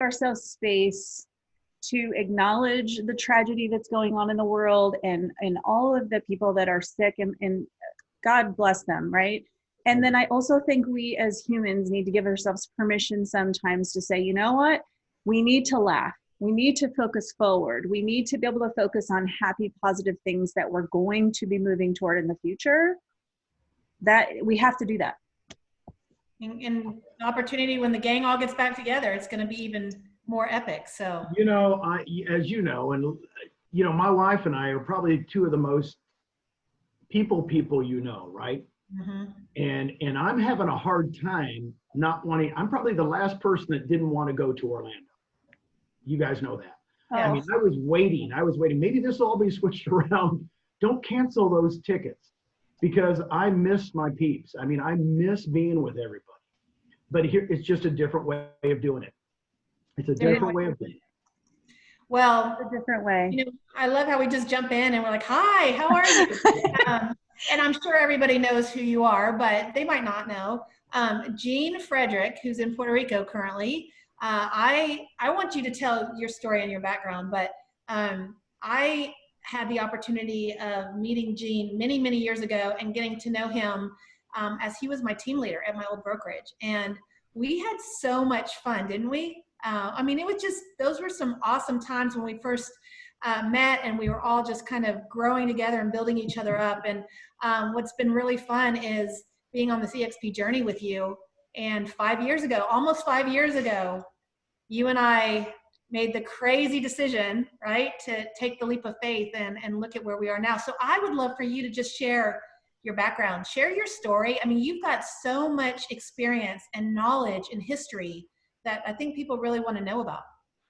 ourselves space to acknowledge the tragedy that's going on in the world and all of the people that are sick and God bless them, right? And then I also think we as humans need to give ourselves permission sometimes to say, you know what? We need to laugh. We need to focus forward. We need to be able to focus on happy, positive things that we're going to be moving toward in the future. That we have to do that. And opportunity when the gang all gets back together, it's going to be even more epic. So, you know, as you know, and you know, my wife and I are probably two of the most people you know, right? mm-hmm. And I'm having a hard time not wanting. I'm probably the last person that didn't want to go to Orlando. You guys know that. Oh. I mean, I was waiting. Maybe this will all be switched around. Don't cancel those tickets because I miss my peeps. I mean, I miss being with everybody. But here, it's just a different way of doing it. It's a different way of doing it. Well, a different way. You know, I love how we just jump in and we're like, "Hi, how are you?" And I'm sure everybody knows who you are, but they might not know. Jean Frederick, who's in Puerto Rico currently. I want you to tell your story and your background, but I had the opportunity of meeting Gene many, many years ago and getting to know him as he was my team leader at my old brokerage. And we had so much fun, didn't we? I mean, it was just, those were some awesome times when we first met and we were all just kind of growing together and building each other up. And what's been really fun is being on this EXP journey with you. And 5 years ago, almost 5 years ago, you and I made the crazy decision, right, to take the leap of faith and look at where we are now. So I would love for you to just share your background, share your story. I mean, you've got so much experience and knowledge and history that I think people really want to know about.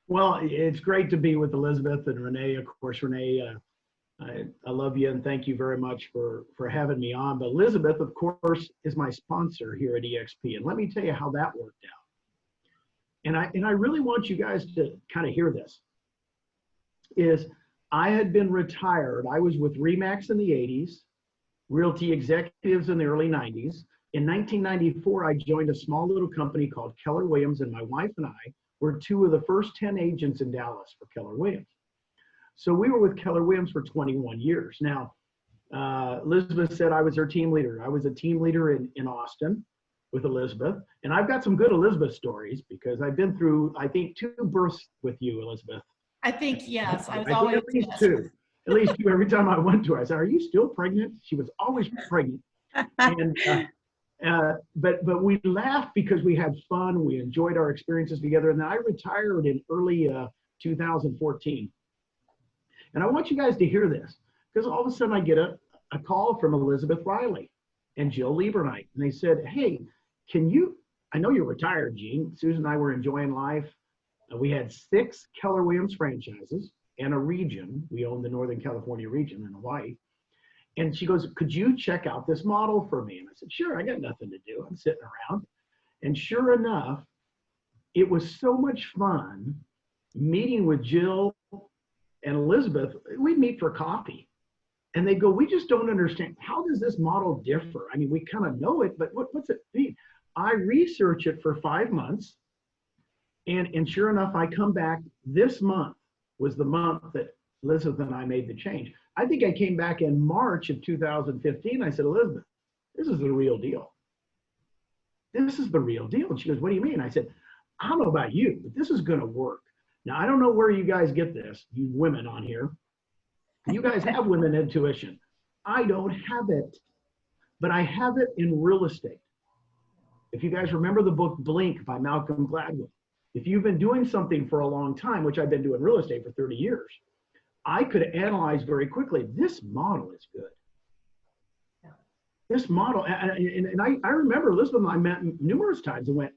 Well, it's great to be with Elizabeth and Renee. Of course, Renee, I love you and thank you very much for having me on. But Elizabeth, of course, is my sponsor here at EXP. And let me tell you how that worked out. And I really want you guys to kind of hear this. Is I had been retired. I was with RE/MAX in the 80s, Realty Executives in the early 90s. In 1994, I joined a small little company called Keller Williams, and my wife and I were two of the first 10 agents in Dallas for Keller Williams. So we were with Keller Williams for 21 years. Now, Elizabeth said I was her team leader. I was a team leader in Austin with Elizabeth. And I've got some good Elizabeth stories because I've been through, I think, 2 births with you, Elizabeth. I think, yes. I was I always at least yes. 2. At least 2 every time I went to her. I said, "Are you still pregnant?" She was always pregnant. And but we laughed because we had fun. We enjoyed our experiences together. And then I retired in early 2014. And I want you guys to hear this because all of a sudden I get a call from Elizabeth Riley and Jill Liebernight. And they said, "Hey, can you, I know you're retired, Gene. Susan and I were enjoying life. We had 6 Keller Williams franchises and a region. We owned the Northern California region in Hawaii. And she goes, could you check out this model for me?" And I said, "Sure, I got nothing to do. I'm sitting around." And sure enough, it was so much fun meeting with Jill and Elizabeth. We'd meet for coffee. And they go, "We just don't understand. How does this model differ? I mean, we kind of know it, but what's it mean?" I research it for 5 months. And sure enough, I come back. This month was the month that Elizabeth and I made the change. I think I came back in March of 2015. I said, "Elizabeth, this is the real deal. This is the real deal." And she goes, "What do you mean?" I said, "I don't know about you, but this is going to work." Now, I don't know where you guys get this, you women on here. You guys have women intuition. I don't have it, but I have it in real estate. If you guys remember the book Blink by Malcolm Gladwell, if you've been doing something for a long time, which I've been doing real estate for 30 years, I could analyze very quickly, this model is good. This model, and I remember Elizabeth and I met numerous times and went,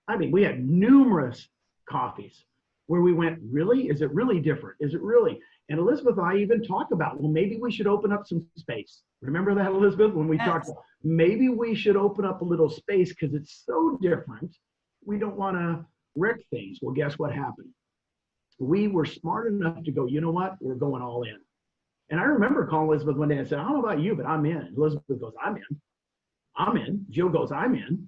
I mean, we had numerous coffees where we went, really? Is it really different? Is it really? And Elizabeth and I even talk about, well, maybe we should open up some space. Remember that, Elizabeth, when we talked about, maybe we should open up a little space because it's so different. We don't want to wreck things. Well, guess what happened? We were smart enough to go, you know what? We're going all in. And I remember calling Elizabeth one day and said, "I don't know about you, but I'm in." Elizabeth goes, "I'm in." I'm in. Jill goes, "I'm in."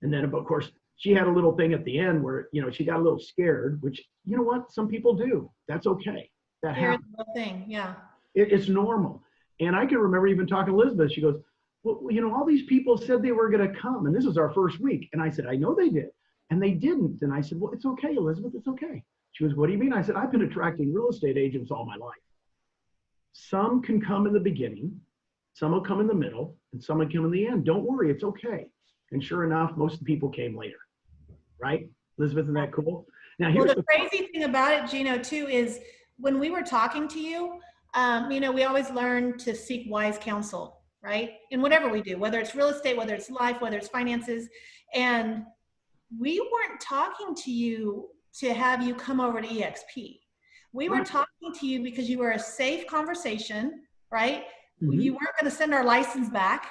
And then, of course, she had a little thing at the end where, you know, she got a little scared, which, you know what, some people do. That's okay. That happens. The thing, yeah. It's normal. And I can remember even talking to Elizabeth. She goes, well, you know, all these people said they were going to come, and this is our first week. And I said, I know they did. And they didn't. And I said, well, it's okay, Elizabeth, it's okay. She goes, what do you mean? I said, I've been attracting real estate agents all my life. Some can come in the beginning, some will come in the middle, and some will come in the end. Don't worry, it's okay. And sure enough, most of the people came later. Right? Elizabeth, isn't that cool? Now, here's the crazy thing about it, Gino, too, is when we were talking to you, you know, we always learn to seek wise counsel, right? In whatever we do, whether it's real estate, whether it's life, whether it's finances. And we weren't talking to you to have you come over to EXP. We were talking to you because you were a safe conversation, right? Mm-hmm. You weren't going to send our license back.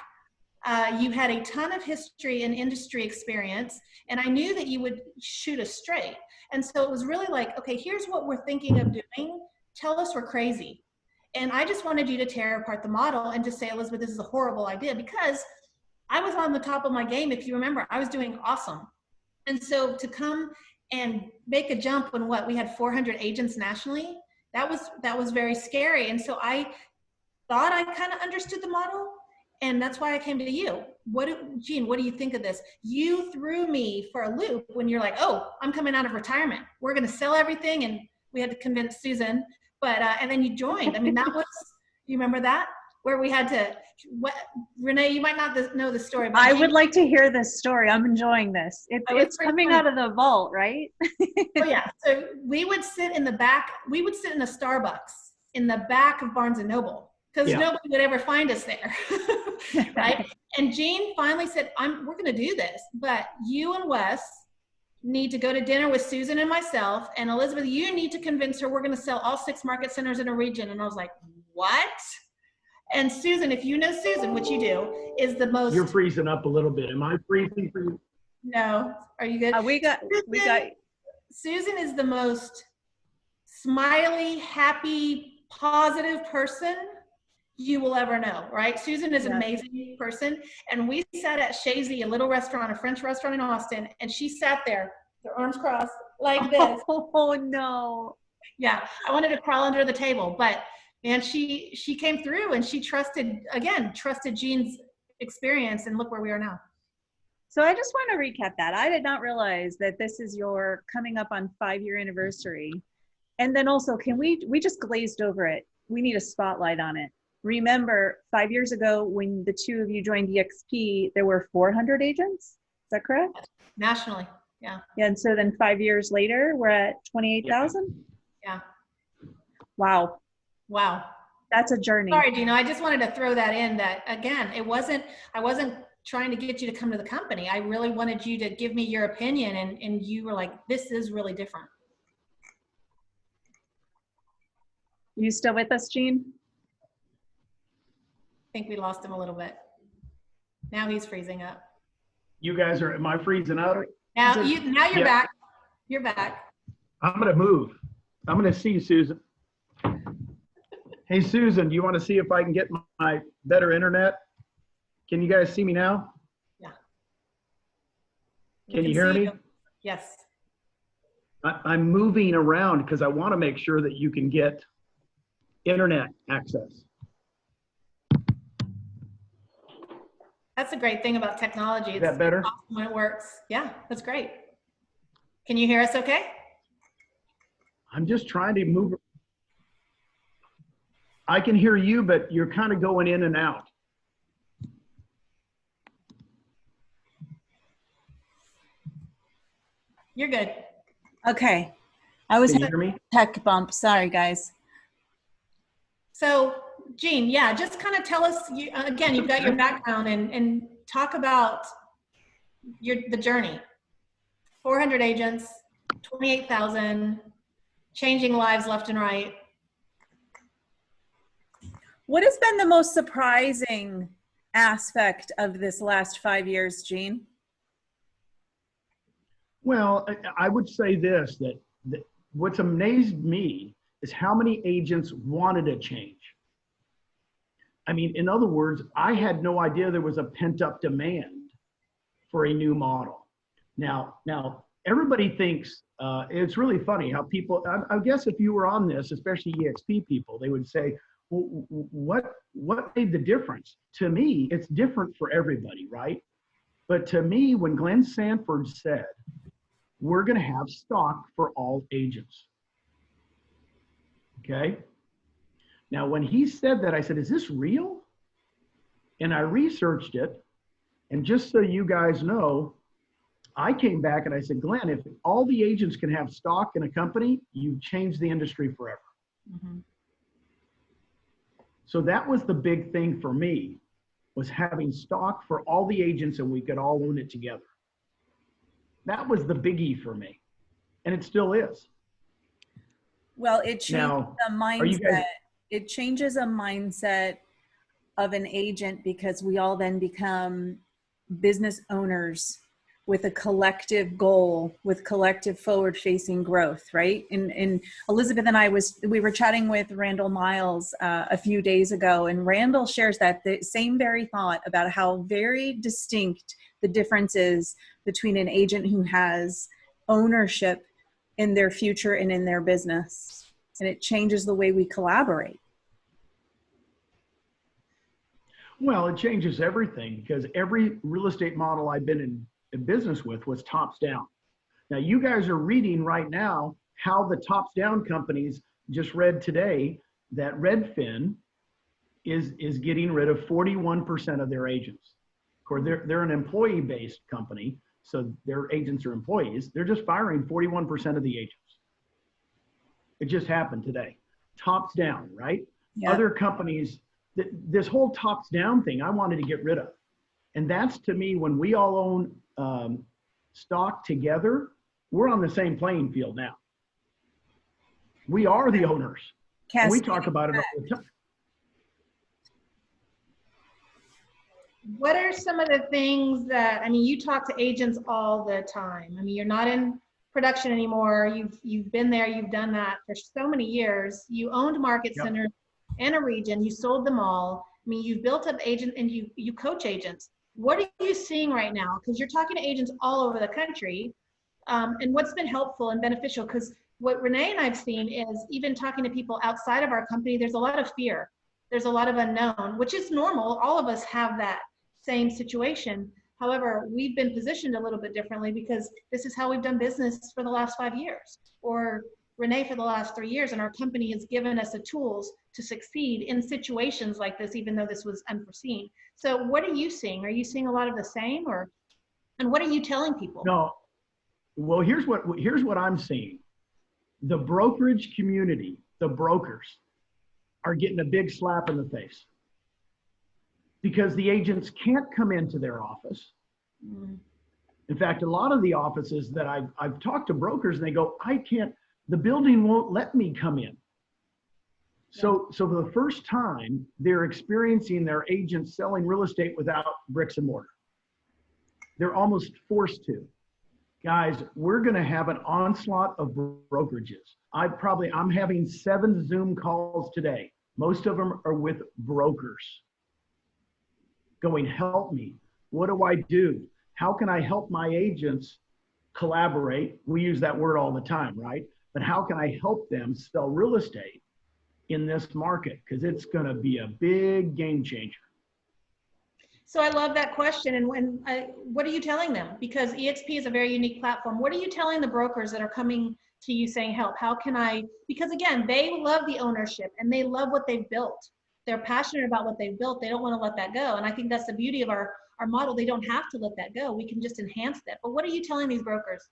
You had a ton of history and industry experience, and I knew that you would shoot us straight. And so it was really like, okay, here's what we're thinking of doing. Tell us we're crazy. And I just wanted you to tear apart the model and just say, Elizabeth, this is a horrible idea, because I was on the top of my game. If you remember, I was doing awesome. And so to come and make a jump when we had 400 agents nationally, that was very scary. And so I thought I kind of understood the model. And that's why I came to you. Gene, what do you think of this? You threw me for a loop when you're like, oh, I'm coming out of retirement. We're going to sell everything. And we had to convince Susan, and then you joined. I mean, that was, you remember that? Where we had to, Renee, you might not know the story. But I would like to hear this story. I'm enjoying this. It's coming out of the vault, right? Oh yeah. So we would sit in the back. We would sit in a Starbucks in the back of Barnes & Noble, because nobody would ever find us there. Right? And Gene finally said, we're going to do this, but you and Wes need to go to dinner with Susan and myself, and Elizabeth, you need to convince her we're going to sell all 6 market centers in a region. And I was like, what? And Susan, if you know Susan, which you do, is the most. You're freezing up a little bit. Am I freezing for you? No. Are you good? We got. Susan is the most smiley, happy, positive person you will ever know, right? Susan is an amazing person. And we sat at Shazy, a little restaurant, a French restaurant in Austin, and she sat there, her arms crossed like this. Oh no. Yeah, I wanted to crawl under the table, but and she came through, and she trusted Gene's experience, and look where we are now. So I just want to recap that. I did not realize that this is your coming up on 5-year anniversary. And then also, we just glazed over it. We need a spotlight on it. Remember, 5 years ago, when the two of you joined EXP, there were 400 agents. Is that correct? Nationally, yeah. Yeah, and so then 5 years later, we're at 28,000? Yeah. Wow. Wow. That's a journey. Sorry, Gino, I just wanted to throw that in, that again, I wasn't trying to get you to come to the company. I really wanted you to give me your opinion, and you were like, this is really different. You still with us, Gene? I think we lost him a little bit. Now he's freezing up. You guys am I freezing up? Now you're back. You're back. I'm going to move. I'm going to see Susan. Hey, Susan, do you want to see if I can get my better internet? Can you guys see me now? Yeah. Can you hear me? Yes. I'm moving around because I want to make sure that you can get internet access. That's the great thing about technology. Is that better? Awesome when it works. Yeah, that's great. Can you hear us okay? I'm just trying to move. I can hear you, but you're kind of going in and out. You're good. Okay. I was Can you hear me? Tech bump. Sorry, guys. So, Gene, yeah, just kind of tell us, again, you've got your background, and talk about the journey. 400 agents, 28,000, changing lives left and right. What has been the most surprising aspect of this last 5 years, Gene? Well, I would say this, that what's amazed me is how many agents wanted a change. I mean, in other words, I had no idea there was a pent-up demand for a new model. Now, everybody thinks it's really funny how people. I guess if you were on this, especially EXP people, they would say, well, "What made the difference?" To me, it's different for everybody, right? But to me, when Glenn Sanford said, "We're going to have stock for all agents," okay. Now, when he said that, I said, "Is this real?" And I researched it, and just so you guys know, I came back and I said, Glenn, if all the agents can have stock in a company, you've changed the industry forever. Mm-hmm. So that was the big thing for me, was having stock for all the agents and we could all own it together. That was the biggie for me. And it still is. Well, it changes a mindset. It changes a mindset of an agent because we all then become business owners with a collective goal, with collective forward-facing growth, right? And Elizabeth and I we were chatting with Randall Miles a few days ago, and Randall shares that the same very thought about how very distinct the difference is between an agent who has ownership in their future and in their business, and it changes the way we collaborate. Well, it changes everything because every real estate model I've been in business with was tops down. Now you guys are reading right now how the tops down companies just read today that Redfin is getting rid of 41% of their agents. Of course, they're an employee-based company, so their agents are employees. They're just firing 41% of the agents. It just happened today. Tops down, right? Yeah. Other companies, this whole tops down thing, I wanted to get rid of. And that's, to me, when we all own stock together, we're on the same playing field now. We are the owners. And we talk about it all the time. What are some of the things that, I mean, you talk to agents all the time. I mean, you're not in production anymore. You've been there, you've done that for so many years. You owned market centers in a region, you sold them all. I mean, you've built up agents and you coach agents. What are you seeing right now? Because you're talking to agents all over the country. And what's been helpful and beneficial? Because what Renee and I've seen is even talking to people outside of our company, there's a lot of fear. There's a lot of unknown, which is normal. All of us have that same situation. However, we've been positioned a little bit differently because this is how we've done business for the last 5 years, or Renee for the last 3 years, and our company has given us the tools to succeed in situations like this, even though this was unforeseen. So what are you seeing? Are you seeing a lot of the same, and what are you telling people? No, well, here's what I'm seeing. The brokerage community, the brokers, are getting a big slap in the face because the agents can't come into their office. Mm. In fact, a lot of the offices that I've talked to brokers and they go, I can't, the building won't let me come in. So for the first time, they're experiencing their agents selling real estate without bricks and mortar. They're almost forced to. Guys, we're going to have an onslaught of brokerages. I'm having 7 Zoom calls today. Most of them are with brokers going, help me. What do I do? How can I help my agents collaborate? We use that word all the time, right? But how can I help them sell real estate in this market? Because it's going to be a big game changer. So I love that question. And what are you telling them? Because EXP is a very unique platform. What are you telling the brokers that are coming to you saying, help, how can I? Because again, they love the ownership and they love what they've built. They're passionate about what they've built. They don't want to let that go. And I think that's the beauty of our model. They don't have to let that go. We can just enhance that. But what are you telling these brokers?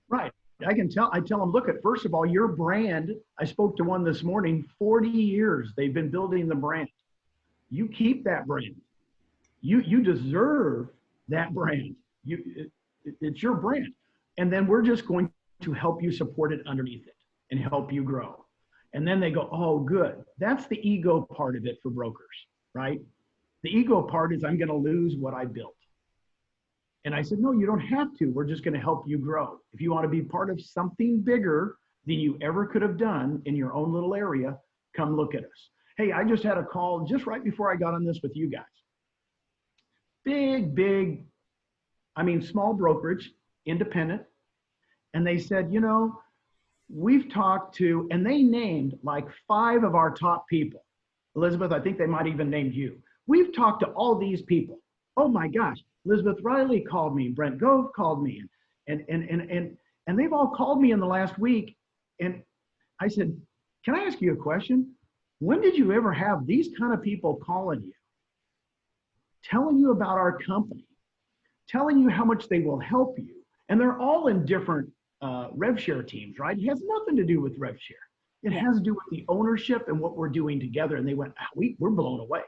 Right. I tell them, look, first of all, your brand, I spoke to one this morning, 40 years they've been building the brand. You keep that brand. You deserve that brand. It's your brand. And then we're just going to help you support it underneath it and help you grow. And then they go, oh, good. That's the ego part of it for brokers, right? The ego part is I'm going to lose what I built. And I said, no, you don't have to. We're just going to help you grow. If you want to be part of something bigger than you ever could have done in your own little area, come look at us. Hey, I just had a call just right before I got on this with you guys. Big I mean, small brokerage, independent. And they said, you know, we've talked to, and they named like 5 of our top people. Elizabeth, I think they might even named you. We've talked to all these people. Oh my gosh, Elizabeth Riley called me, Brent Gove called me, and they've all called me in the last week. And I said, can I ask you a question? When did you ever have these kind of people calling you, telling you about our company, telling you how much they will help you? And they're all in different rev share teams, right? It has nothing to do with rev share. It has to do with the ownership and what we're doing together. And they went, we're blown away.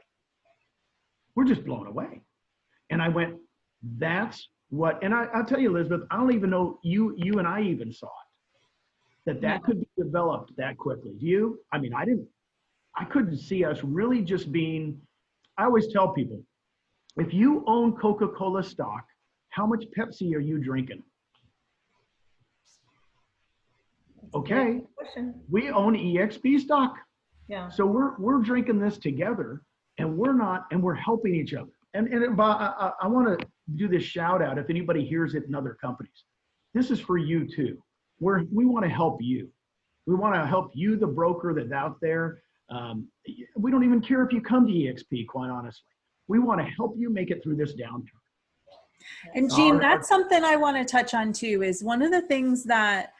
We're just blown away. And I went, that's what, and I'll tell you, Elizabeth, I don't even know you and I even saw it, that could be developed that quickly. Do you? I mean, I couldn't see us really just being, I always tell people, if you own Coca-Cola stock, how much Pepsi are you drinking? Okay, we own EXP stock. Yeah. So we're drinking this together, and we're helping each other. And I want to do this shout out if anybody hears it in other companies. This is for you too. We want to help you. We want to help you, the broker that's out there. We don't even care if you come to EXP, quite honestly. We want to help you make it through this downturn. And Jean, that's something I want to touch on too, is one of the things that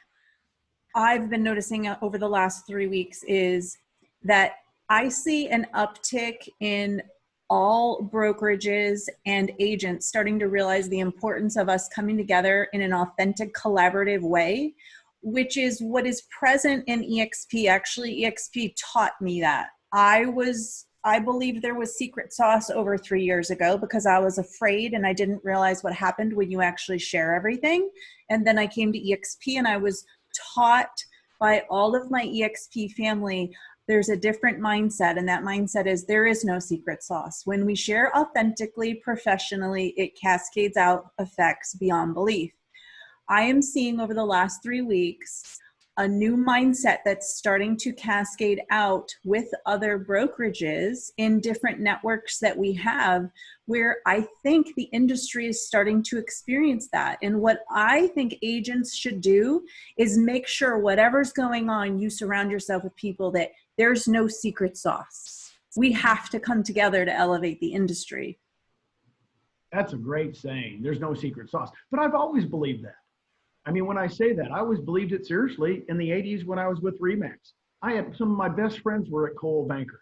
I've been noticing over the last 3 weeks is that I see an uptick in all brokerages and agents starting to realize the importance of us coming together in an authentic, collaborative way, which is what is present in EXP. Actually, EXP taught me that. I believed there was secret sauce over 3 years ago because I was afraid and I didn't realize what happened when you actually share everything. And then I came to EXP and I was taught by all of my EXP family, there's a different mindset. And that mindset is there is no secret sauce. When we share authentically, professionally, it cascades out effects beyond belief. I am seeing over the last 3 weeks a new mindset that's starting to cascade out with other brokerages in different networks that we have, where I think the industry is starting to experience that. And what I think agents should do is make sure whatever's going on, you surround yourself with people that there's no secret sauce. We have to come together to elevate the industry. That's a great saying. There's no secret sauce. But I've always believed that. I mean, when I say that, I always believed it seriously in the 80s when I was with Remax. I had some of my best friends were at Coldwell Banker,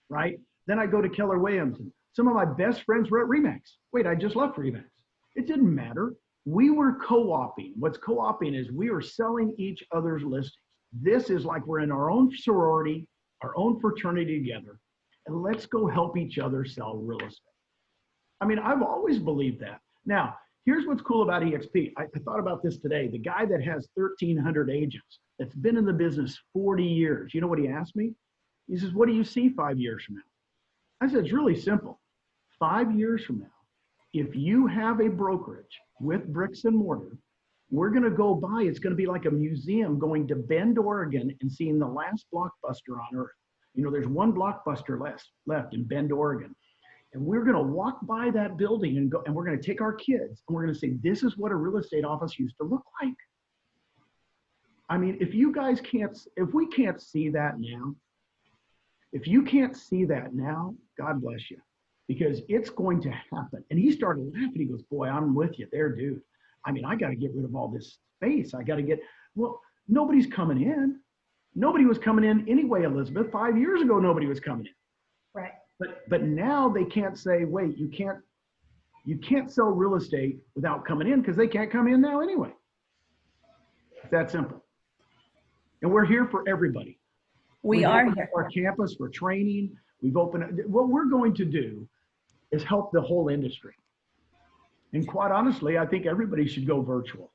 right? Then I go to Keller Williams, and some of my best friends were at Remax. Wait, I just left Remax. It didn't matter. We were co-oping. What's co-oping is we are selling each other's listings. This is like we're in our own sorority, our own fraternity together, and let's go help each other sell real estate. I mean, I've always believed that. Now, here's what's cool about EXP. I thought about this today. The guy that has 1,300 agents that's been in the business 40 years, you know what he asked me? He says, what do you see 5 years from now? I said, it's really simple. 5 years from now, if you have a brokerage with bricks and mortar, we're going to go by, it's going to be like a museum going to Bend, Oregon and seeing the last Blockbuster on earth. You know, there's one Blockbuster left in Bend, Oregon. And we're going to walk by that building and go, and we're going to take our kids and we're going to say, this is what a real estate office used to look like. I mean, if we can't see that now, if you can't see that now, God bless you, because it's going to happen. And he started laughing. He goes, boy, I'm with you there, dude. I mean, I got to get rid of all this space. Well, nobody's coming in. Nobody was coming in anyway, Elizabeth. 5 years ago, nobody was coming in. Right. But now they can't say, wait, you can't sell real estate without coming in because they can't come in now anyway. It's that simple. And we're here for everybody. We've are here. Our campus for training. We've opened. What we're going to do is help the whole industry. And quite honestly, I think everybody should go virtual.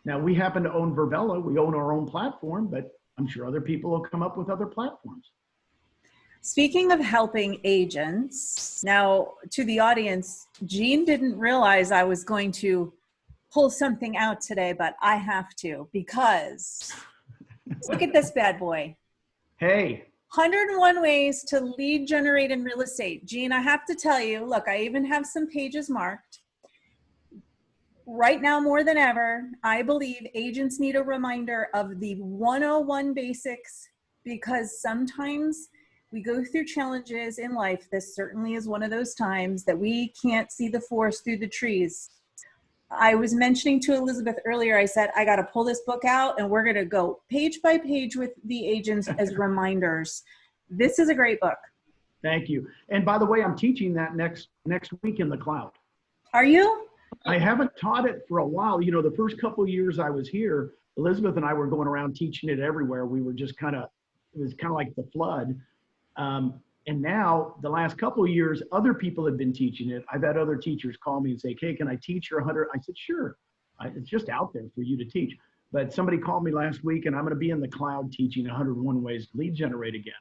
Now, we happen to own Virbela. We own our own platform, but I'm sure other people will come up with other platforms. Speaking of helping agents, now to the audience, Jean didn't realize I was going to pull something out today, but I have to because look at this bad boy. Hey. 101 ways to lead generate in real estate. Jean, I have to tell you, look, I even have some pages marked. Right now, more than ever, I believe agents need a reminder of the 101 basics, because sometimes we go through challenges in life. This certainly is one of those times that we can't see the forest through the trees. I was mentioning to Elizabeth earlier, I said, I got to pull this book out and we're going to go page by page with the agents as reminders. This is a great book. Thank you. And by the way, I'm teaching that next week in the cloud. Are you? I haven't taught it for a while. You know, the first couple of years I was here, Elizabeth and I were going around teaching it everywhere. We were just it was kind of like the flood. And now the last couple of years, other people have been teaching it. I've had other teachers call me and say, "Hey, can I teach your 100?" I said, "Sure. It's just out there for you to teach." But somebody called me last week and I'm going to be in the cloud teaching 101 ways to lead generate again.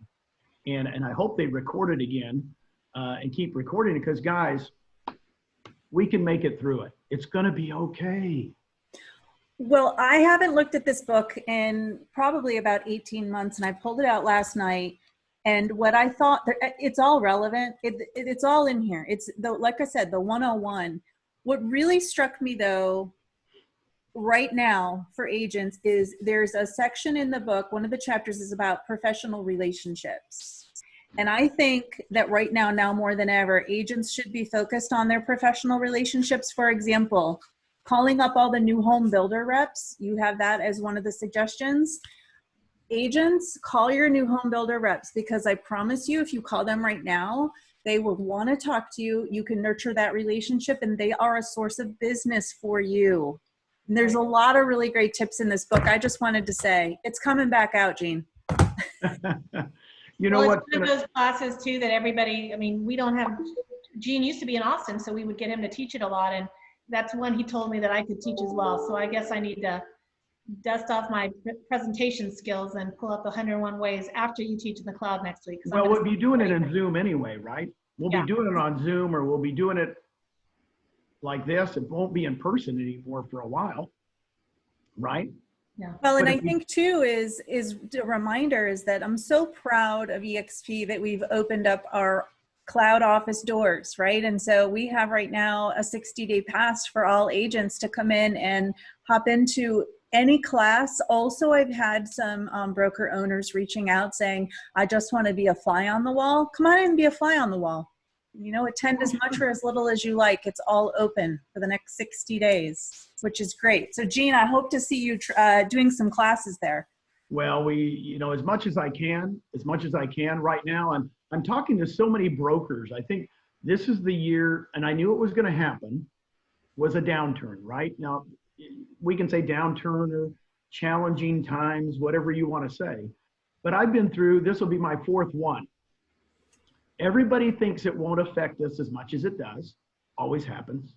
And I hope they record it again and keep recording it, because guys, we can make it through it. It's going to be okay. Well, I haven't looked at this book in probably about 18 months, and I pulled it out last night. And what I thought, it's all relevant. It's all in here. It's like I said, the 101. What really struck me though, right now for agents, is there's a section in the book, one of the chapters is about professional relationships. And I think that right now more than ever, agents should be focused on their professional relationships. For example, calling up all the new home builder reps. You have that as one of the suggestions. Agents, call your new home builder reps, because I promise you, if you call them right now, they will want to talk to you. You can nurture that relationship, and they are a source of business for you. And there's a lot of really great tips in this book. I just wanted to say, it's coming back out, Jean. You know well, what? it's one of those classes too that everybody, I mean, we don't have, Gene used to be in Austin, so we would get him to teach it a lot. And that's one he told me that I could teach as well. So I guess I need to dust off my presentation skills and pull up the 101 ways after you teach in the cloud next week. Well, we'll be doing it in Zoom anyway, right? We'll be doing it on Zoom, or we'll be doing it like this. It won't be in person anymore for a while, right? Yeah. Well, and I think too is a reminder is that I'm so proud of EXP that we've opened up our cloud office doors, right? And so we have right now a 60-day pass for all agents to come in and hop into any class. Also, I've had some broker owners reaching out saying, I just want to be a fly on the wall. Come on in and be a fly on the wall. You know, attend as much or as little as you like. It's all open for the next 60 days, which is great. So, Jean, I hope to see you doing some classes there. Well, you know, as much as I can right now. I'm talking to so many brokers. I think this is the year, and I knew it was going to happen, was a downturn, right? Now, we can say downturn or challenging times, whatever you want to say. But I've been through, this will be my fourth one. Everybody thinks it won't affect us as much as it does. Always happens.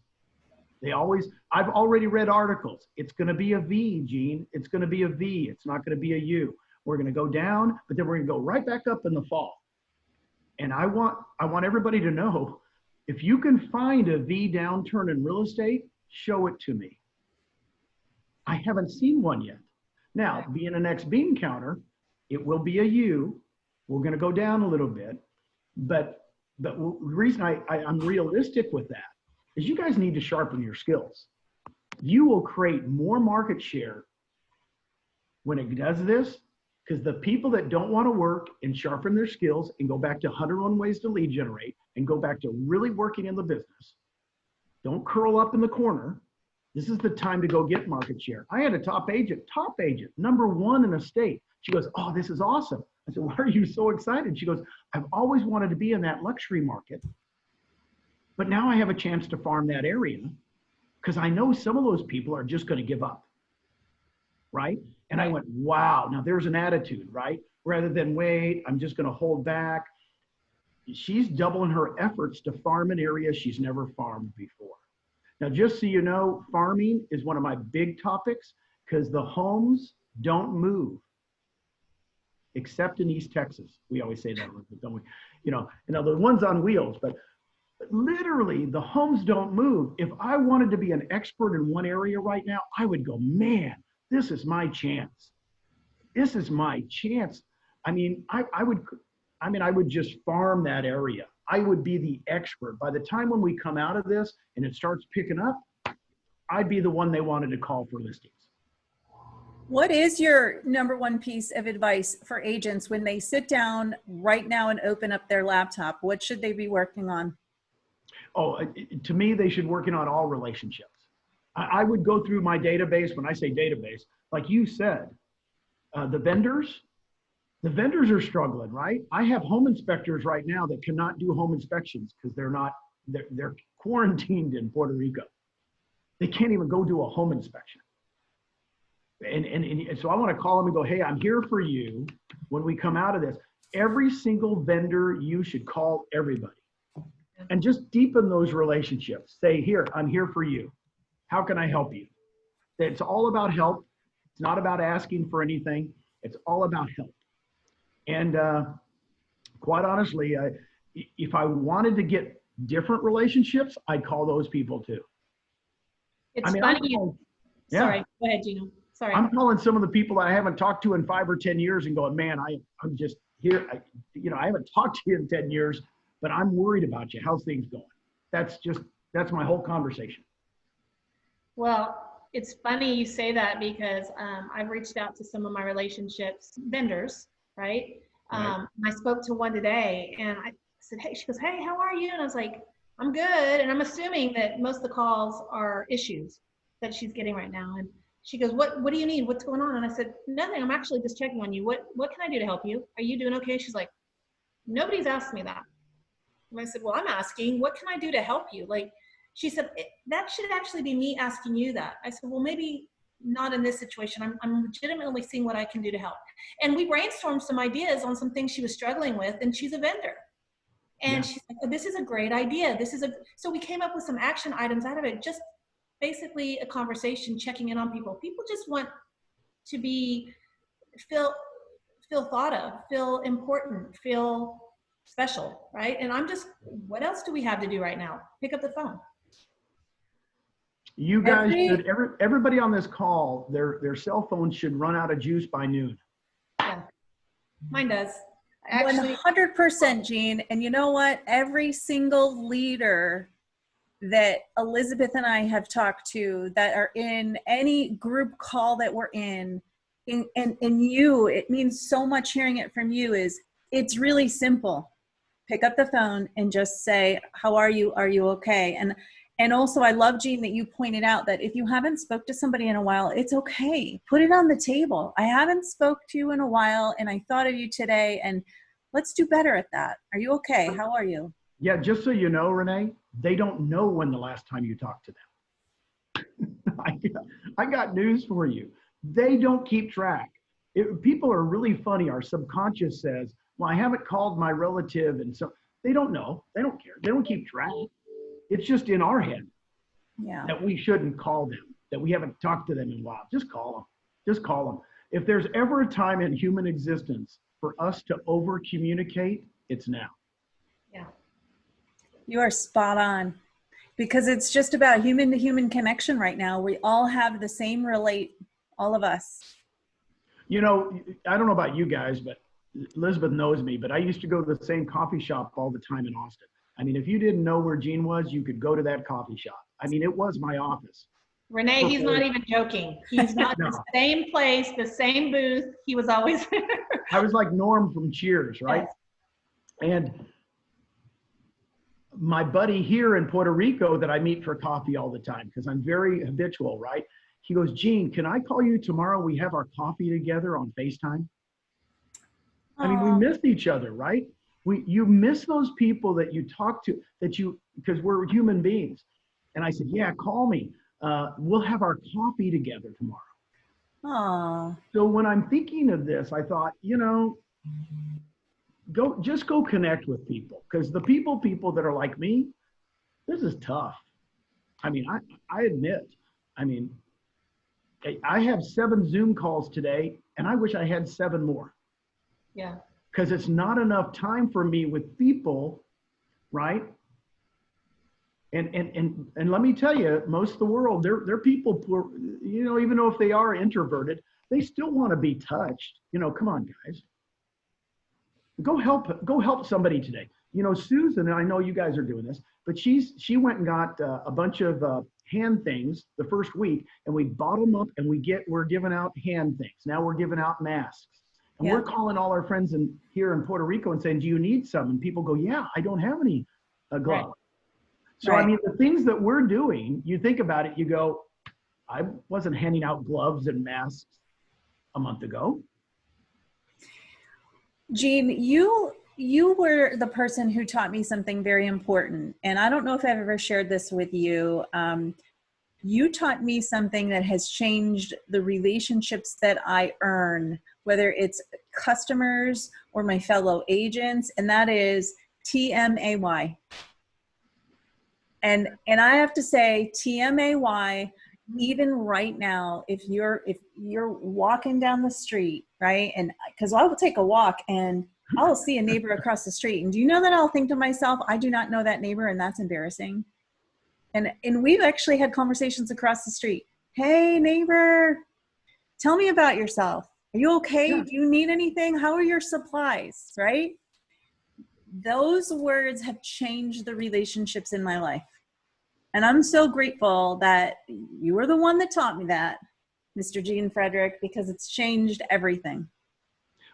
I've already read articles. It's going to be a V, Gene. It's going to be a V. It's not going to be a U. We're going to go down, but then we're going to go right back up in the fall. And I want everybody to know, if you can find a V downturn in real estate, show it to me. I haven't seen one yet. Now, being an ex-beam counter, it will be a U. We're going to go down a little bit. But the reason I'm realistic with that is you guys need to sharpen your skills. You will create more market share when it does this, because the people that don't want to work and sharpen their skills and go back to 101 ways to lead generate and go back to really working in the business, don't curl up in the corner. This is the time to go get market share. I had a top agent, #1 in a state. She goes, "Oh, this is awesome." I said, "Why are you so excited?" She goes, "I've always wanted to be in that luxury market, but now I have a chance to farm that area because I know some of those people are just going to give up." Right? And I went, wow, now there's an attitude, right? Rather than wait, I'm just going to hold back. She's doubling her efforts to farm an area she's never farmed before. Now, just so you know, farming is one of my big topics because the homes don't move, except in East Texas. We always say that, don't we? You know, the ones on wheels, but literally the homes don't move. If I wanted to be an expert in one area right now, I would go, man, this is my chance. This is my chance. I mean, I would just farm that area. I would be the expert. By the time when we come out of this and it starts picking up, I'd be the one they wanted to call for listings. What is your number one piece of advice for agents when they sit down right now and open up their laptop? What should they be working on? Oh, to me, they should working on all relationships. I would go through my database. When I say database, like you said, the vendors are struggling, right? I have home inspectors right now that cannot do home inspections because they're quarantined in Puerto Rico. They can't even go do a home inspection. And so I want to call them and go, hey, I'm here for you when we come out of this. Every single vendor, you should call everybody and just deepen those relationships. Say, here, I'm here for you. How can I help you? It's all about help. It's not about asking for anything. It's all about help. And quite honestly, if I wanted to get different relationships, I'd call those people too. It's funny. Yeah. Sorry, go ahead, Gino. Sorry. I'm calling some of the people that I haven't talked to in 5 or 10 years and going, man, I'm just here. I haven't talked to you in 10 years, but I'm worried about you. How's things going? That's my whole conversation. Well, it's funny you say that because I've reached out to some of my relationships vendors, right? Right. I spoke to one today and I said, hey, she goes, hey, how are you? And I was like, I'm good. And I'm assuming that most of the calls are issues that she's getting right now. And she goes, what do you need? What's going on? And I said, nothing. I'm actually just checking on you. What can I do to help you? Are you doing okay? She's like, nobody's asked me that. And I said, well, I'm asking, what can I do to help you? Like, she said, that should actually be me asking you that. I said, well, maybe not in this situation. I'm legitimately seeing what I can do to help. And we brainstormed some ideas on some things she was struggling with, and she's a vendor. And she's like, oh, this is a great idea. So we came up with some action items out of it, just basically a conversation, checking in on people. People just want to feel thought of, feel important, feel special, right? And what else do we have to do right now? Pick up the phone. You guys should, everybody on this call, their cell phones should run out of juice by noon. Yeah, mine does. 100%, Jean. And you know what? Every single leader that Elizabeth and I have talked to that are in any group call that we're in you, it means so much hearing it from you it's really simple. Pick up the phone and just say, how are you? Are you okay? And also I love, Jean, that you pointed out that if you haven't spoke to somebody in a while, it's okay. Put it on the table. I haven't spoke to you in a while and I thought of you today, and let's do better at that. Are you okay? How are you? Yeah, just so you know, Renee, they don't know when the last time you talked to them. I got news for you. They don't keep track. People are really funny. Our subconscious says, well, I haven't called my relative. And so they don't know. They don't care. They don't keep track. It's just in our head that we shouldn't call them, that we haven't talked to them in a while. Just call them. Just call them. If there's ever a time in human existence for us to over communicate, it's now. Yeah. You are spot on, because it's just about human to human connection right now. We all have the same all of us. You know, I don't know about you guys, but Elizabeth knows me, but I used to go to the same coffee shop all the time in Austin. I mean, if you didn't know where Jean was, you could go to that coffee shop. I mean, it was my office. Renee, he's not even joking. He's not the same place, the same booth. He was always there. I was like Norm from Cheers, right? Yes. And my buddy here in Puerto Rico that I meet for coffee all the time, because I'm very habitual, right? He goes, Jean, can I call you tomorrow? We have our coffee together on FaceTime. I mean, we missed each other, right? You miss those people that you talk to, because we're human beings. And I said, yeah, call me. We'll have our coffee together tomorrow. Aww. So when I'm thinking of this, I thought, just go connect with people, because the people that are like me, this is tough. I mean, I admit, I have 7 Zoom calls today, and I wish I had 7 more. Yeah. Because it's not enough time for me with people, right? And let me tell you, most of the world, they're people who are, even though if they are introverted, they still want to be touched. Come on, guys. Go help somebody today. Susan, and I know you guys are doing this, but she went and got a bunch of hand things the first week, and we bottle them up, and we're giving out hand things. Now we're giving out masks. And we're calling all our friends here in Puerto Rico and saying, do you need some? And people go, yeah, I don't have any gloves. Right. So, I mean, the things that we're doing, you think about it, you go, I wasn't handing out gloves and masks a month ago. Jean, you were the person who taught me something very important. And I don't know if I've ever shared this with you. You taught me something that has changed the relationships that I earn, whether it's customers or my fellow agents, and that is TMAY. And I have to say, TMAY, even right now, if you're walking down the street, right? And because I will take a walk and I'll see a neighbor across the street, and do you know that I'll think to myself, I do not know that neighbor, and that's embarrassing. And we've actually had conversations across the street. Hey, neighbor, tell me about yourself. Are you okay? Yeah. Do you need anything? How are your supplies, right? Those words have changed the relationships in my life. And I'm so grateful that you were the one that taught me that, Mr. Gene Frederick, because it's changed everything.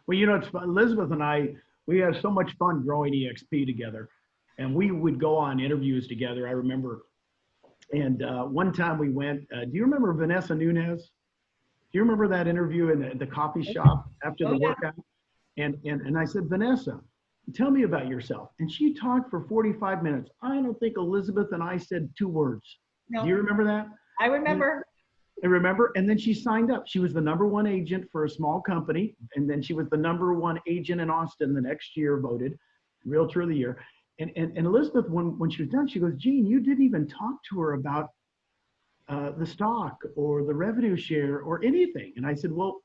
Well, you know, Elizabeth and I, we had so much fun growing EXP together. And we would go on interviews together, I remember. And one time we went, do you remember Vanessa Nunez? Do you remember that interview in the coffee shop after the workout? And I said, Vanessa, tell me about yourself. And she talked for 45 minutes. I don't think Elizabeth and I said 2 words. No. Do you remember that? I remember. I remember. And then she signed up. She was the #1 agent for a small company. And then she was the #1 agent in Austin the next year, voted Realtor of the Year. And Elizabeth, when she was done, she goes, Gene, you didn't even talk to her about the stock or the revenue share or anything. And I said, well,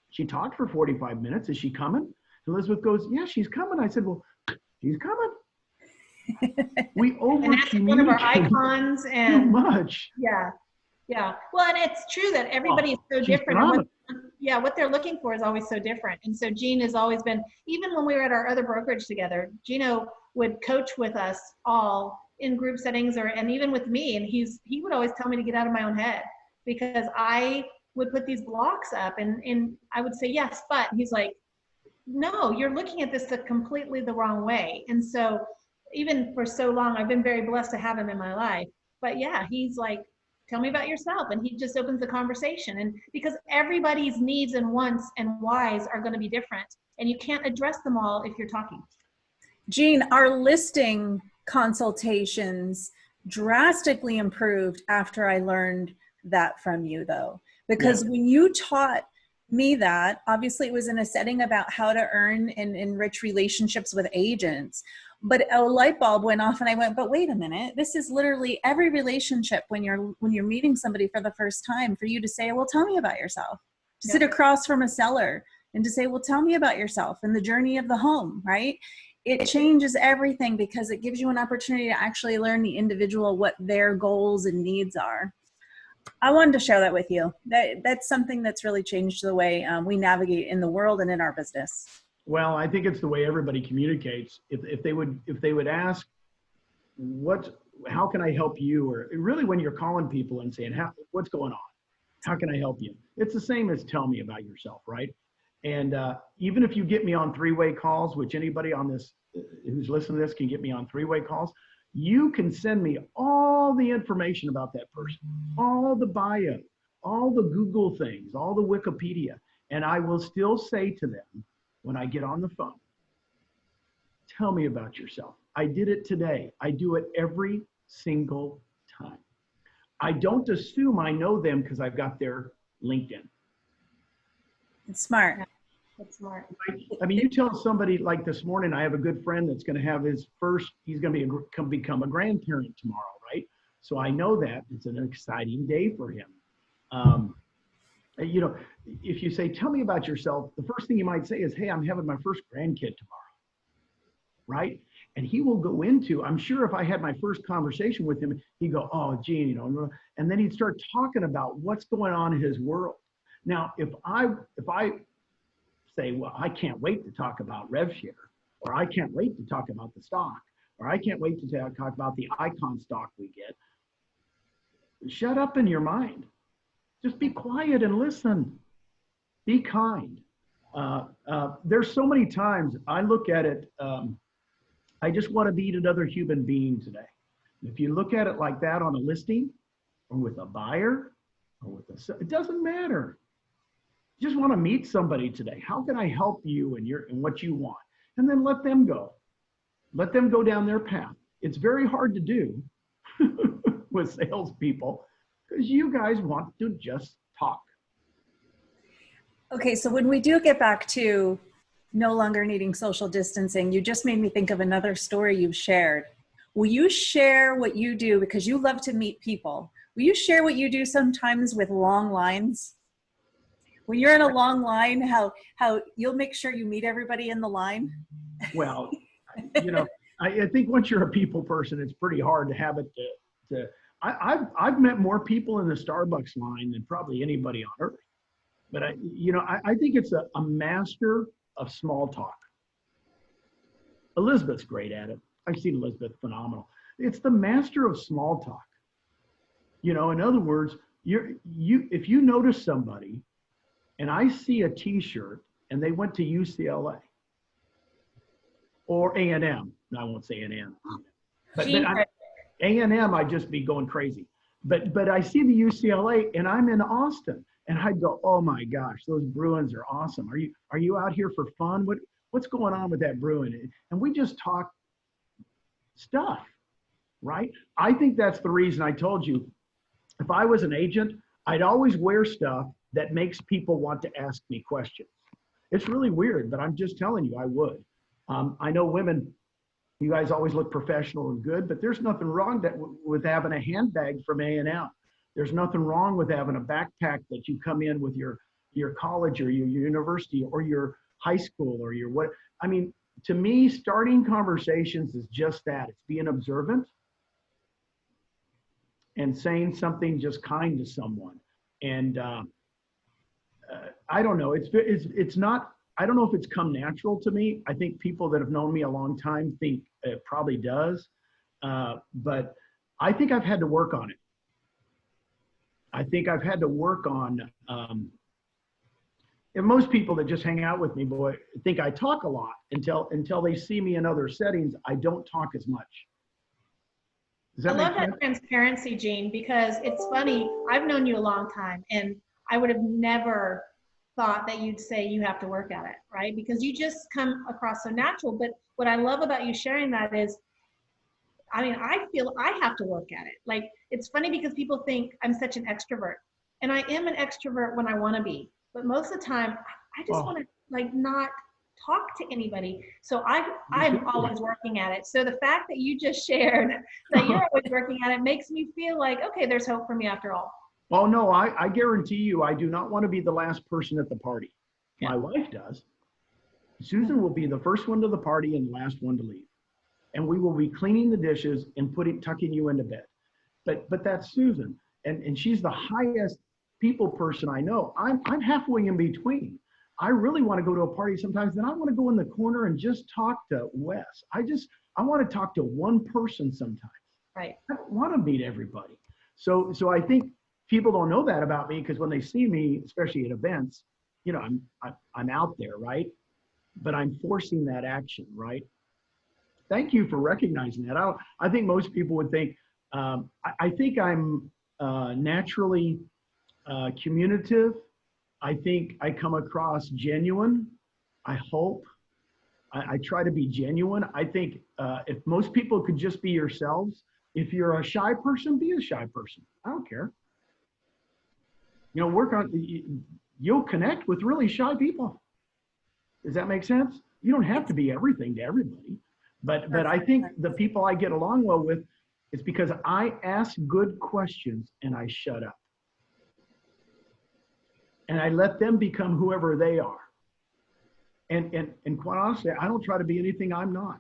she talked for 45 minutes. Is she coming? Elizabeth goes, yeah, she's coming. I said, well, she's coming. We over communicate one of our icons and too much. Yeah. Well, and it's true that everybody is so different. What they're looking for is always so different. And so Gene has always been, even when we were at our other brokerage together, Gino would coach with us all in group settings and even with me. And he would always tell me to get out of my own head because I would put these blocks up and I would say, yes, but he's like, no, you're looking at this completely the wrong way. And so even for so long, I've been very blessed to have him in my life. But yeah, he's like, tell me about yourself. And he just opens the conversation. And because everybody's needs and wants and whys are going to be different. And you can't address them all if you're talking. Gene, our listing consultations drastically improved after I learned that from you, though. Because when you taught me that, obviously it was in a setting about how to earn and enrich relationships with agents. But a light bulb went off and I went, but wait a minute, this is literally every relationship when you're meeting somebody for the first time, for you to say, well, tell me about yourself. To sit across from a seller and to say, well, tell me about yourself and the journey of the home, right? It changes everything because it gives you an opportunity to actually learn the individual, what their goals and needs are. I wanted to share that with you. That's something that's really changed the way we navigate in the world and in our business. Well, I think it's the way everybody communicates. If they would ask, how can I help you? Or really when you're calling people and saying, what's going on? How can I help you? It's the same as tell me about yourself, right? And even if you get me on 3-way calls, which anybody on this who's listening to this can get me on 3-way calls, you can send me all the information about that person, all the bio, all the Google things, all the Wikipedia, and I will still say to them when I get on the phone, tell me about yourself. I did it today. I do it every single time. I don't assume I know them because I've got their LinkedIn. It's smart. That's smart. I mean, you tell somebody like this morning, I have a good friend that's going to have he's going to become a grandparent tomorrow, right? So I know that it's an exciting day for him. You know, if you say, tell me about yourself, the first thing you might say is, hey, I'm having my first grandkid tomorrow, right? And he will go into, I'm sure if I had my first conversation with him, he'd go, oh, Gene, you know, and then he'd start talking about what's going on in his world. Now, if I say, well, I can't wait to talk about RevShare, or I can't wait to talk about the stock, or I can't wait to talk about the icon stock we get, Shut up in your mind. Just be quiet and listen. Be kind. There's so many times I look at it, I just want to meet another human being today. If you look at it like that on a listing or with a buyer or with a, it doesn't matter. You just want to meet somebody today. How can I help you in what you want? And then let them go. Let them go down their path. It's very hard to do with salespeople because you guys want to just talk. Okay, so when we do get back to no longer needing social distancing, you just made me think of another story you've shared. Will you share what you do, because you love to meet people? Will you share what you do sometimes with long lines? When you're in a long line, how you'll make sure you meet everybody in the line? Well, I think once you're a people person, it's pretty hard to have it I've met more people in the Starbucks line than probably anybody on earth. But I think it's a master of small talk. Elizabeth's great at it. I've seen Elizabeth phenomenal. It's the master of small talk. In other words, if you notice somebody and I see a t-shirt and they went to UCLA or A&M, I won't say A&M, but A&M, I'd just be going crazy. But I see the UCLA and I'm in Austin and I'd go, oh my gosh, those Bruins are awesome. Are you out here for fun? What's going on with that Bruin? And we just talk stuff, right? I think that's the reason I told you, if I was an agent, I'd always wear stuff that makes people want to ask me questions. It's really weird, but I'm just telling you, I would. I know women, you guys always look professional and good, but there's nothing wrong with having a handbag from A&M. There's nothing wrong with having a backpack that you come in with your college or your university or your high school or your what. I mean, to me, starting conversations is just that. It's being observant and saying something just kind to someone. And I don't know. It's not. I don't know if it's come natural to me. I think people that have known me a long time think it probably does, but I think I've had to work on it. I think I've had to work on. And most people that just hang out with me, boy, think I talk a lot until they see me in other settings. I don't talk as much. I love that transparency, Gene, because it's funny. I've known you a long time, and I would have never thought that you'd say you have to work at it, right? Because you just come across so natural. But what I love about you sharing that is, I mean, I feel I have to work at it. Like, it's funny because people think I'm such an extrovert, and I am an extrovert when I want to be. But most of the time, I just want to not talk to anybody. So I'm always working at it. So the fact that you just shared that you're always working at it makes me feel like, okay, there's hope for me after all. Well, no, I guarantee you, I do not want to be the last person at the party. Yeah. My wife does. Susan will be the first one to the party and the last one to leave. And we will be cleaning the dishes and tucking you into bed. But that's Susan. And she's the highest people person I know. I'm halfway in between. I really want to go to a party sometimes, then I want to go in the corner and just talk to Wes. I want to talk to one person sometimes. Right. I don't want to meet everybody. So I think people don't know that about me, because when they see me, especially at events, I'm out there, right? But I'm forcing that action, right? Thank you for recognizing that. I think most people would think, I think I'm naturally communicative. I think I come across genuine. I hope. I try to be genuine. I think if most people could just be yourselves, if you're a shy person, be a shy person. I don't care. You'll connect with really shy people. Does that make sense? You don't have to be everything to everybody. But I think the people I get along well with, it's because I ask good questions and I shut up. And I let them become whoever they are. And quite honestly, I don't try to be anything I'm not.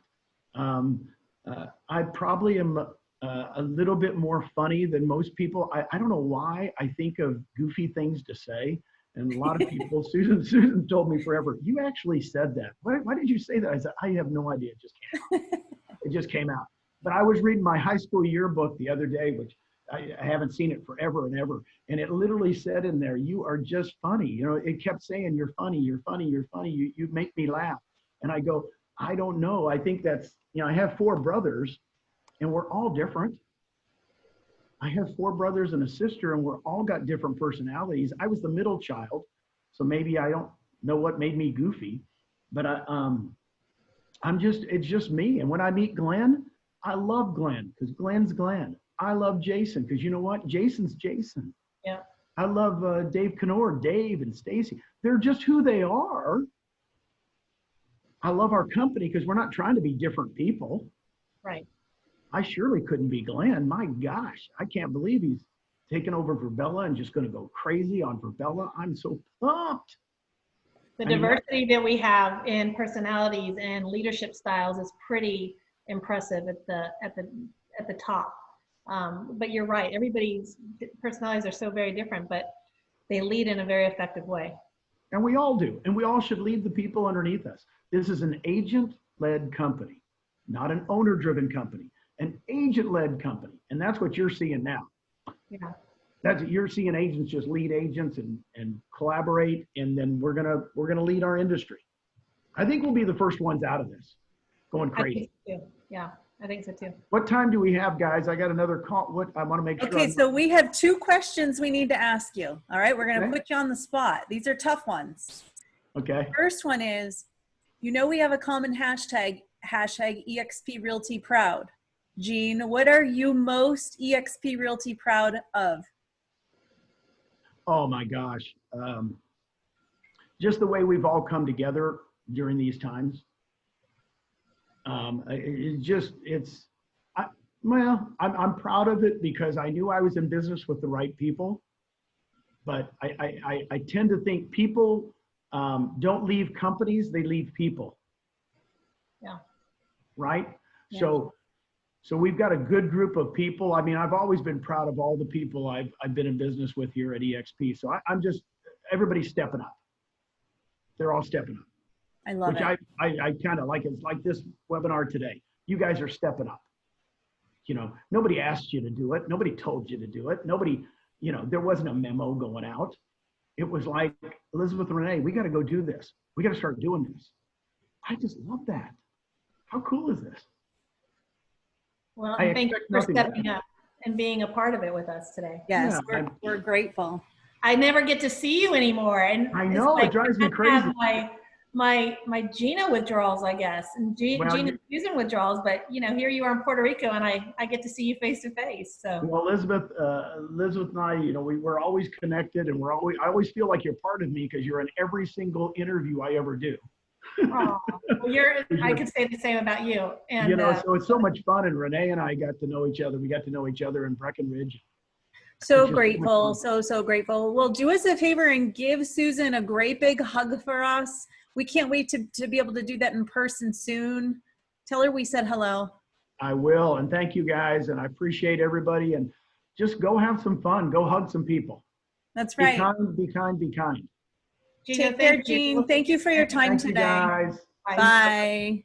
I probably am a little bit more funny than most people. I don't know why I think of goofy things to say. And a lot of people, Susan told me forever, you actually said that. Why did you say that? I said, I have no idea. It just came out. It just came out. But I was reading my high school yearbook the other day, which I haven't seen it forever and ever. And it literally said in there, "You are just funny." You know, it kept saying, "You're funny, you're funny, you're funny. You make me laugh." And I go, I don't know. I think that's, you know, I have 4 brothers and we're all different. I have 4 brothers and a sister and we're all got different personalities. I was the middle child. So maybe I don't know what made me goofy, but it's just me. And when I meet Glenn, I love Glenn because Glenn's Glenn. I love Jason because you know what? Jason's Jason. Yeah. I love Dave Knorr, Dave and Stacy. They're just who they are. I love our company because we're not trying to be different people. Right. I surely couldn't be Glenn. My gosh, I can't believe he's taken over for Bella and just going to go crazy on for Bella. I'm so pumped. The diversity that we have in personalities and leadership styles is pretty impressive at the top. But you're right. Everybody's personalities are so very different, but they lead in a very effective way. And we all do. And we all should lead the people underneath us. This is an agent-led company, not an owner-driven company, an agent-led company. And that's what you're seeing now. Yeah. You're seeing agents just lead agents and collaborate, and then we're gonna lead our industry. I think we'll be the first ones out of this, going crazy. I think so too. Yeah, I think so too. What time do we have, guys? I got another call. What I want to make sure. Okay, so we have 2 questions we need to ask you. All right, we're going to Okay. put you on the spot. These are tough ones. Okay. First one is, you know we have a common hashtag EXP Realty Proud. Jean, what are you most EXP Realty proud of? Oh my gosh. Just the way we've all come together during these times. I'm proud of it because I knew I was in business with the right people, but I tend to think people don't leave companies, they leave people. Yeah. Right? Yeah. So we've got a good group of people. I mean, I've always been proud of all the people I've been in business with here at EXP. So everybody's stepping up. They're all stepping up. I love Which it. I kind of like. It's like this webinar today. You guys are stepping up. You know, nobody asked you to do it. Nobody told you to do it. Nobody, you know, there wasn't a memo going out. It was like, Elizabeth and Renee, we got to go do this. We got to start doing this. I just love that. How cool is this? Well, I thank you expect for nothing less. stepping up and being a part of it with us today. Yes, Yeah, we're grateful. I never get to see you anymore, and I it's know, like it drives me I crazy. have my Gina withdrawals, I guess, and Gina and Susan withdrawals. But you know, here you are in Puerto Rico, and I get to see you face to face. So Well, Elizabeth and I, you know, we're always connected, and I always feel like you're part of me because you're in every single interview I ever do. well, I could say the same about you. And You know, so it's so much fun. And Renee and I got to know each other. We got to know each other in Breckenridge. So It's just grateful, so much so grateful. Well, do us a favor and give Susan a great big hug for us. We can't wait to be able to do that in person soon. Tell her we said hello. I will. And thank you guys. And I appreciate everybody. And just go have some fun. Go hug some people. That's Be right. kind, be kind, be kind. Gina, Take care, thank you. Jean. Thank you for your time Thank you today. guys. Bye. Bye.